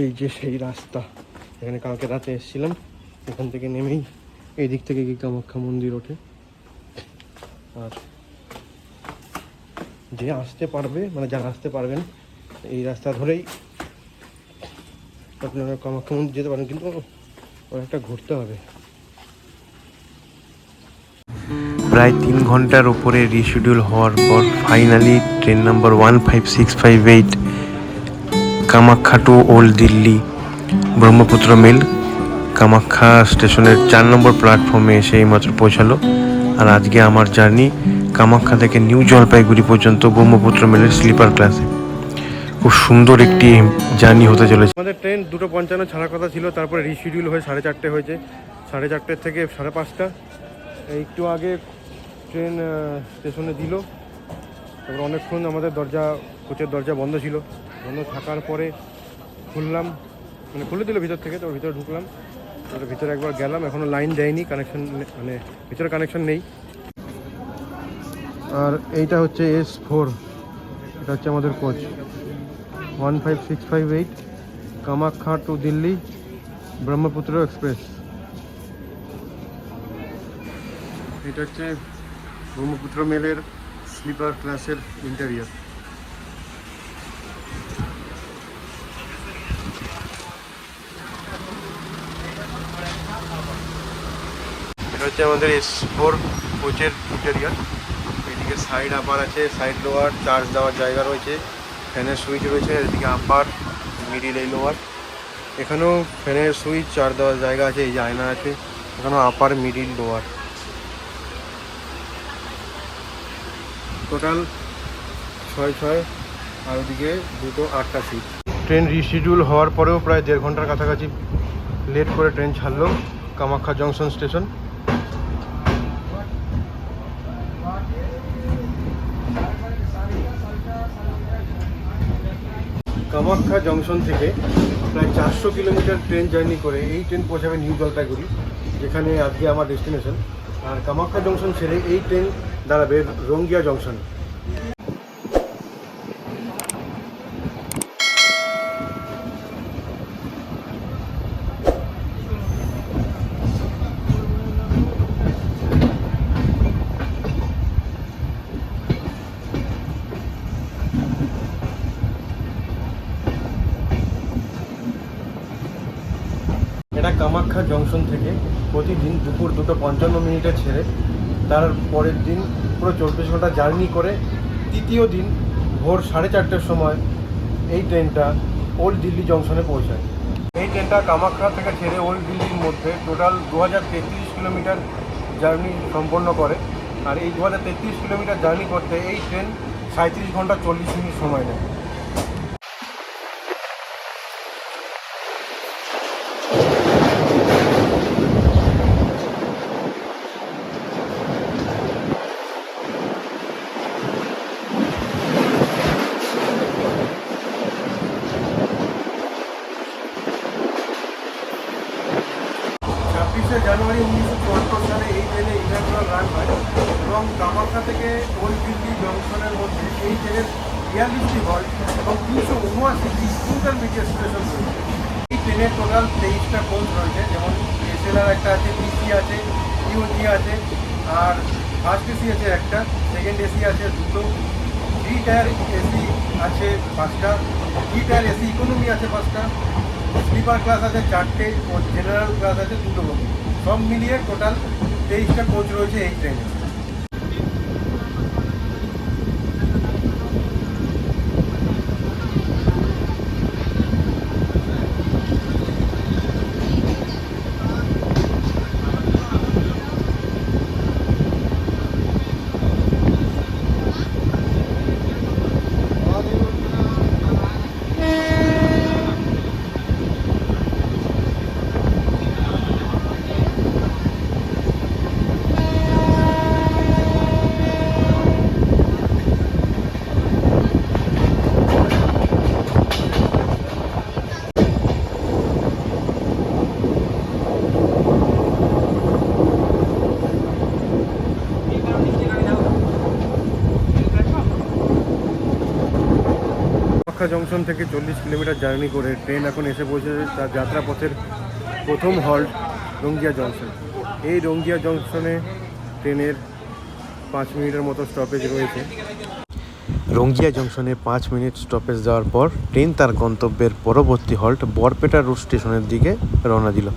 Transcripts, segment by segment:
এই যে সেই রাস্তা, এখানে কালকে রাতে এসেছিলাম, এখান থেকে নেমেই এই দিক থেকে কি কামাখ্যা মন্দির ওঠে। আর যে আসতে পারবে, মানে যারা আসতে পারবেন এই রাস্তা ধরেই আপনারা কামাখ্যা মন্দির যেতে পারেন, কিন্তু অনেকটা ঘুরতে হবে। প্রায় 3 ঘন্টার উপরে রিশিডিউল হওয়ার পর finally train number 15658 Kamakhya to Old Delhi Brahmaputra mail Kamakhya স্টেশনের 4 নম্বর প্ল্যাটফর্মে এসে এইমাত্র পৌঁছালো। আর আজকে আমার জার্নি কামাখ্যা থেকে নিউ জলপাইগুড়ি পর্যন্ত ব্রহ্মপুত্র মেলের স্লিপার ক্লাসে। খুব সুন্দর একটি জার্নি হতে চলেছে। আমাদের ট্রেন 2:55 ছাড়ার কথা ছিল, তারপরে রিশিডিউল হয়ে 4:30 হয়েছে। 4:30 থেকে 5:30, একটু আগে ট্রেন স্টেশনে দিল। তারপর অনেকক্ষণ আমাদের কোচের দরজা বন্ধ ছিল, বন্ধ থাকার পরে খুললাম, মানে খুলে দিল ভিতর থেকে। তারপর ভিতরে ঢুকলাম, তারপরে ভিতরে একবার গেলাম, এখনও লাইন দেয়নি, কানেকশন মানে ভিতরে কানেকশন নেই। আর এইটা হচ্ছে S4, এটা হচ্ছে আমাদের coach 15658 Kamakhya to Delhi Brahmaputra express. এটা হচ্ছে ব্রহ্মপুত্র মেলের স্লিপার ক্লাসের ইন্টেরিয়র। এটা হচ্ছে আমাদের S4 কোচের ইন্টেরিয়র। এদিকে সাইড আপার আছে, সাইড লোয়ার, চার্জ দেওয়ার জায়গা রয়েছে, ফ্যানের সুইচ রয়েছে, এদিকে আপার, মিডিল, এই লোয়ার। এখানেও ফ্যানের সুইচ, চার্জ দেওয়ার জায়গা আছে, এই যে আয়না আছে, এখানেও আপার, মিডিল, লোয়ার। টোটাল 6 আর ওদিকে 8টা সিট। ট্রেন রিশিডিউল হওয়ার পরেও প্রায় 1.5 ঘন্টার কাছাকাছি লেট করে ট্রেন ছাড়লো Kamakhya junction station. Kamakhya junction থেকে প্রায় 400 কিলোমিটার ট্রেন জার্নি করে এই ট্রেন পৌঁছাবে নিউ জলপাইগুড়ি, যেখানে আজকে আমার ডেস্টিনেশন। আর কামাখ্যা জংশন ছেড়ে এই ট্রেন দাঁড়াবে রঙ্গিয়া জংশন। এটা কামাখ্যা জংশন থেকে প্রতিদিন দুপুর 2:55 ছেড়ে তার পরের দিন পুরো 24 ঘন্টা জার্নি করে তৃতীয় দিন ভোর 4:30টার সময় এই ট্রেনটা ওল্ড দিল্লি জংশনে পৌঁছায়। এই ট্রেনটা কামাখ্যা থেকে ছেড়ে ওল্ড দিল্লির মধ্যে টোটাল 2033 কিলোমিটার জার্নি সম্পন্ন করে। আর এই 2033 কিলোমিটার জার্নি করতে এই ট্রেন 37 ঘন্টা 40 মিনিট সময় নেয়। জানুয়ারি 1974 সালে এই ট্রেনে ইনাগুরাল রান হয় এবং কামাখ্যা থেকে ওল্ড দিল্লি জংশনের মধ্যে এই ট্রেনের 42টি হল্ট এবং 379টি ইন্টারমিডিয়েট স্টেশন রয়েছে। এই ট্রেনের টোটাল 23টা কোচ রয়েছে, যেমন এসএলআর একটা আছে, পিসি আছে, ইউজি আছে, আর ফার্স্ট এসি আছে একটা, সেকেন্ড এসি আছে 2টো, 3 টায়ার এসি আছে 5টা, 3 টায়ার এসি ইকোনমি আছে 5টা, স্লিপার ক্লাস আছে 4টে ও জেনারেল ক্লাস আছে 2টো বগি। সব মিলিয়ে টোটাল 23টা কোচ রয়েছে এই ট্রেনে। কামাখ্যা জংশন থেকে 40 কিলোমিটার জার্নি করে ট্রেন এখন এসে পৌঁছেছে তার যাত্রাপথের প্রথম হল্ট রঙ্গিয়া জংশন। এই রঙ্গিয়া জংশনে ট্রেনের 5 মিনিটের মতো স্টপেজ রয়েছে। রঙ্গিয়া জংশনে 5 মিনিট স্টপেজ দেওয়ার পর ট্রেন তার গন্তব্যের পরবর্তী হল্ট বরপেটা রোড স্টেশনের দিকে রওনা দিল।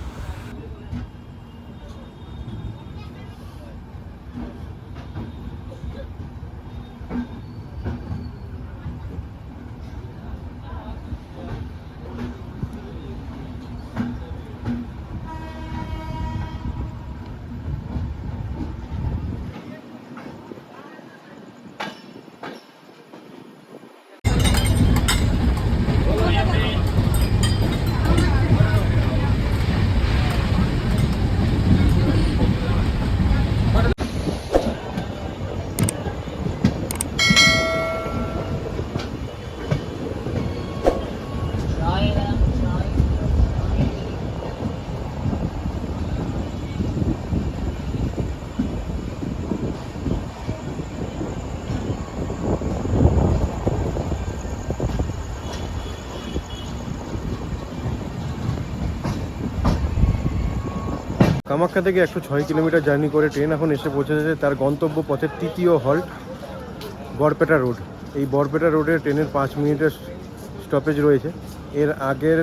কামাখ্যা থেকে 106 কিলোমিটার জার্নি করে ট্রেন এখন এসে পৌঁছেছে তার গন্তব্য পথের তৃতীয় হল্ট বরপেটা রোড। এই বরপেটা রোডে ট্রেনের 5 মিনিটের স্টপেজ রয়েছে। এর আগের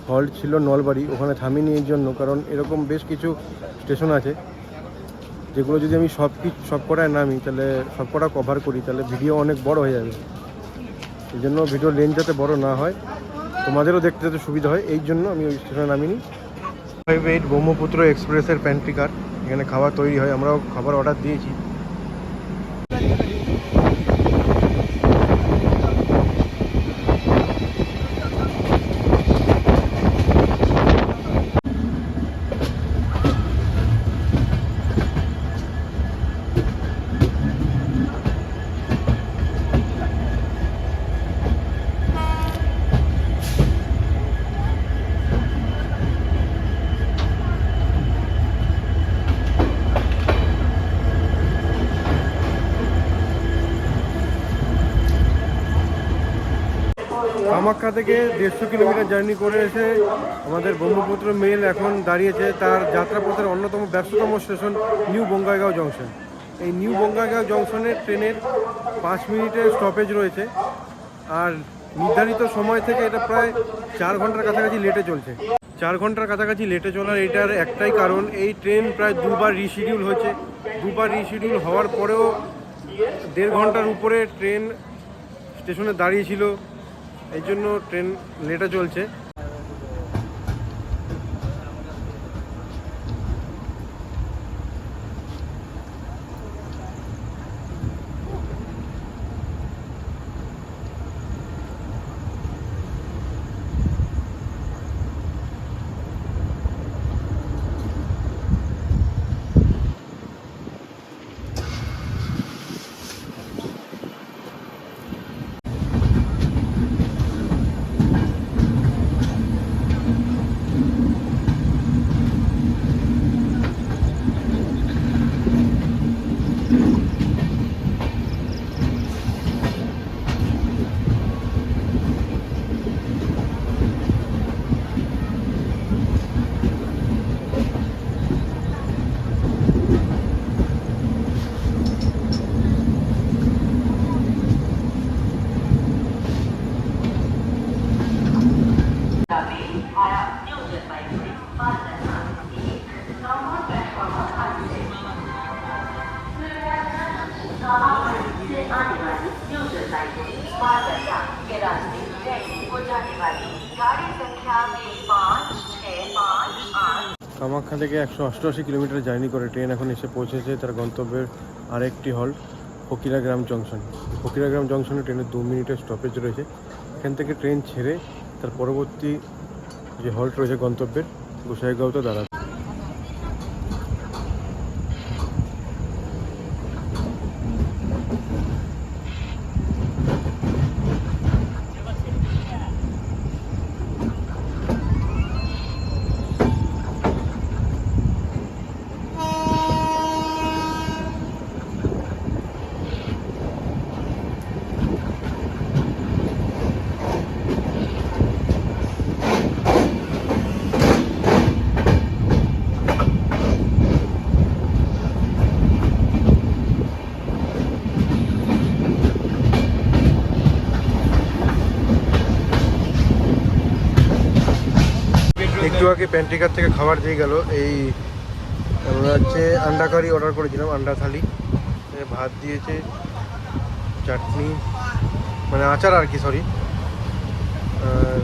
হল্ট ছিল নলবাড়ি, ওখানে থামিনি এর জন্য, কারণ এরকম বেশ কিছু স্টেশন আছে যেগুলো যদি আমি সব কটায় নামি তাহলে সব কটা কভার করি তাহলে ভিডিও অনেক বড় হয়ে যাবে। এই জন্য ভিডিও লেন্থ যাতে বড় না হয়, তোমাদেরও দেখতে যাতে সুবিধা হয়, এই জন্য আমি ওই স্টেশনে নামিনি। 58 ব্রহ্মপুত্র এক্সপ্রেসের প্যান্ট্রি কার, এখানে খাবার তৈরি হয়, আমরাও খাবার অর্ডার দিয়েছি। কামাখ্যা থেকে 150 কিলোমিটার জার্নি করে এসে আমাদের ব্রহ্মপুত্র মেল এখন দাঁড়িয়েছে তার যাত্রাপথের অন্যতম ব্যস্ততম স্টেশন নিউ বঙ্গাইগাঁও জংশন। এই নিউ বঙ্গাইগাঁও জংশনে ট্রেনের 5 মিনিটের স্টপেজ রয়েছে, আর নির্ধারিত সময় থেকে এটা প্রায় 4 ঘন্টার কাছাকাছি লেটে চলছে। 4 ঘন্টার কাছাকাছি লেটে চলার এটার একটাই কারণ, এই ট্রেন প্রায় দুবার রিশিডিউল হয়েছে। দুবার রিশিডিউল হওয়ার পরেও 1.5 ঘন্টার উপরে ট্রেন স্টেশনে দাঁড়িয়েছিল, এই জন্য ট্রেন লেটে চলছে। কামাখ্যা থেকে 188 কিলোমিটার জার্নি করে ট্রেন এখন এসে পৌঁছেছে তার গন্তব্যের আরেকটি হল্ট ফকিরাগ্রাম জংশন। ফকিরাগ্রাম জংশনে ট্রেনের 2 মিনিটের স্টপেজ রয়েছে। এখান থেকে ট্রেন ছেড়ে তার পরবর্তী যে হল্ট রয়েছে গন্তব্যের গোসাইগাঁওতে দাঁড়াবে। কাউকে প্যান্ট্রিকার থেকে খাবার দিয়ে গেল। এই আমরা হচ্ছে আন্ডা কারি অর্ডার করেছিলাম, আন্ডা থালি, ভাত দিয়েছে, চাটনি মানে আচার আর কি, সরি, আর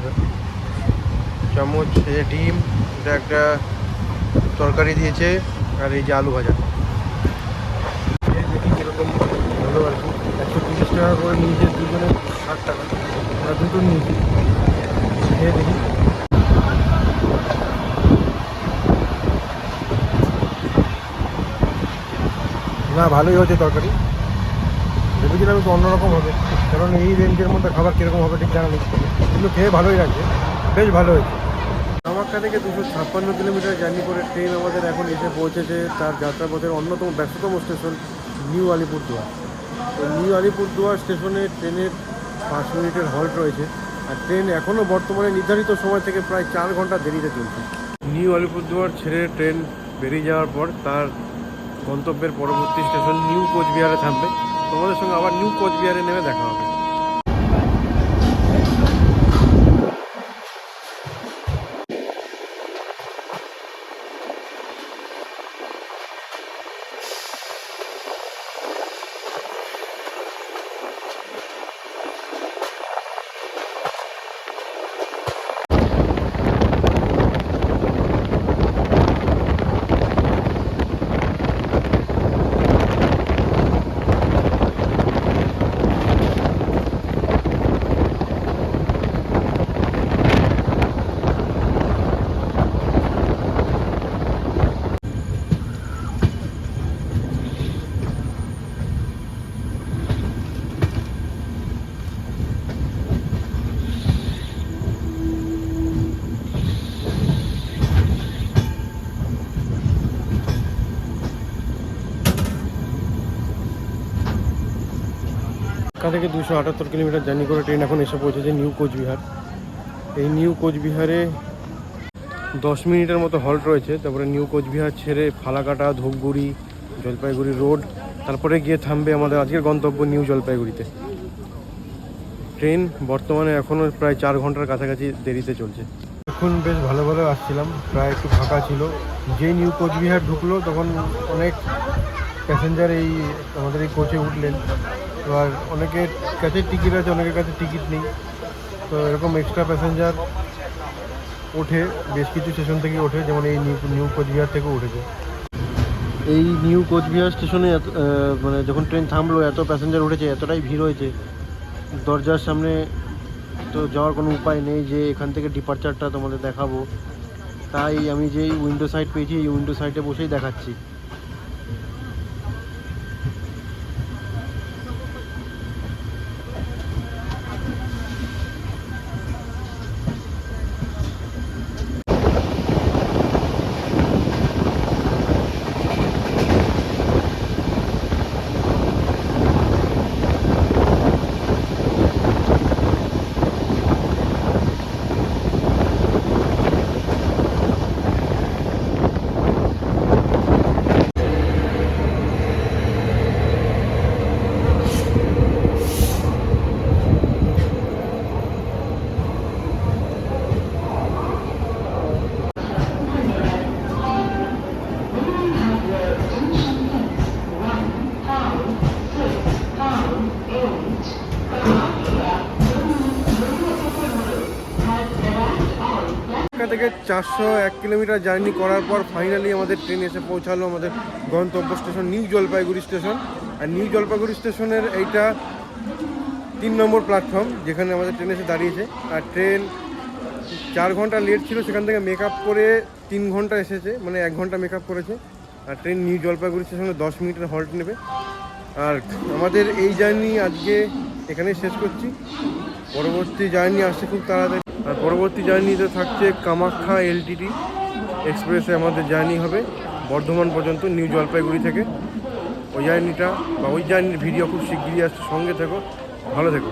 চামচ, ডিম, এটা একটা তরকারি দিয়েছে, আর এই যে আলু ভাজা। দেখি কীরকম ভালো আর কি। 130 টাকা করে নিয়েছে, দুজনে 60 টাকা, আমরা দুটো নিয়েছি। খেয়ে দেখি। না, ভালোই হয়েছে তরকারি। ভেবেছিলাম একটু অন্যরকম হবে, কারণ এই রেঞ্জের মধ্যে খাবার কীরকম হবে ঠিক জানা নেই, কিন্তু খেয়ে ভালোই লাগছে, বেশ ভালো হয়েছে। কামাখ্যা থেকে 256 কিলোমিটার জার্নি করে ট্রেন আমাদের এখন এসে পৌঁছেছে তার যাত্রাপথের অন্যতম ব্যস্ততম স্টেশন নিউ আলিপুরদুয়ার। তো নিউ আলিপুরদুয়ার স্টেশনে ট্রেনের 5 মিনিটের হল্ট রয়েছে, আর ট্রেন এখনও বর্তমানে নির্ধারিত সময় থেকে প্রায় 4 ঘন্টা দেরিতে চলছে। নিউ আলিপুরদুয়ার ছেড়ে ট্রেন বেরিয়ে যাওয়ার পর তার গন্তব্যের পরবর্তী স্টেশন নিউ কোচবিহারে থামবে। তোমাদের সঙ্গে আবার নিউ কোচবিহারে নেমে দেখা হবে। ঢাকা থেকে 278 কিলোমিটার জার্নি করে ট্রেন এখন এসে পৌঁছেছে নিউ কোচবিহার। এই নিউ কোচবিহারে 10 মিনিটের মতো হল্ট রয়েছে, তারপরে নিউ কোচবিহার ছেড়ে ফালাকাটা, ধূপগুড়ি, জলপাইগুড়ি রোড, তারপরে গিয়ে থামবে আমাদের আজকের গন্তব্য নিউ জলপাইগুড়িতে। ট্রেন বর্তমানে এখনও প্রায় 4 ঘন্টার কাছাকাছি দেরিতে চলছে। এখন বেশ ভালো ভালো আসছিলাম, প্রায় একটু ফাঁকা ছিল। যেই নিউ কোচবিহার ঢুকলো তখন অনেক প্যাসেঞ্জার এই আমাদের এই কোচে উঠলেন। এবার অনেকের কাছে টিকিট আছে, অনেকের কাছে টিকিট নেই, তো এরকম এক্সট্রা প্যাসেঞ্জার ওঠে, বেশ কিছু স্টেশন থেকে ওঠে, যেমন এই নিউ কোচবিহার থেকে উঠেছে। এই নিউ কোচবিহার স্টেশনে মানে যখন ট্রেন থামলো এত প্যাসেঞ্জার উঠেছে, এতটাই ভিড় হয়েছে, দরজার সামনে তো যাওয়ার কোনো উপায় নেই যে এখান থেকে ডিপারচারটা তোমাদের দেখাবো, তাই আমি যেই উইন্ডো সাইড পেয়েছি এই উইন্ডো সাইডে বসেই দেখাচ্ছি। থেকে 401 কিলোমিটার জার্নি করার পর ফাইনালি আমাদের ট্রেন এসে পৌঁছালো আমাদের গন্তব্য স্টেশন নিউ জলপাইগুড়ি স্টেশন। আর নিউ জলপাইগুড়ি স্টেশনের এইটা 3 নম্বর প্ল্যাটফর্ম যেখানে আমাদের ট্রেন এসে দাঁড়িয়েছে। আর ট্রেন 4 ঘন্টা লেট ছিল, সেখান থেকে মেকআপ করে 3 ঘন্টা এসেছে, মানে 1 ঘন্টা মেকআপ করেছে। আর ট্রেন নিউ জলপাইগুড়ি স্টেশনে 10 মিনিটের হল্ট নেবে। আর আমাদের এই জার্নি আজকে এখানেই শেষ করছি, পরবর্তী জার্নি আসছে খুব তাড়াতাড়ি। আর পরবর্তী জার্নিতে থাকছে কামাখ্যা এলটিটি এক্সপ্রেসে আমাদের জার্নি হবে বর্ধমান পর্যন্ত নিউ জলপাইগুড়ি থেকে। ওই জার্নির ভিডিও খুব শিগগিরই আসছে, সঙ্গে থেকো, ভালো থেকো।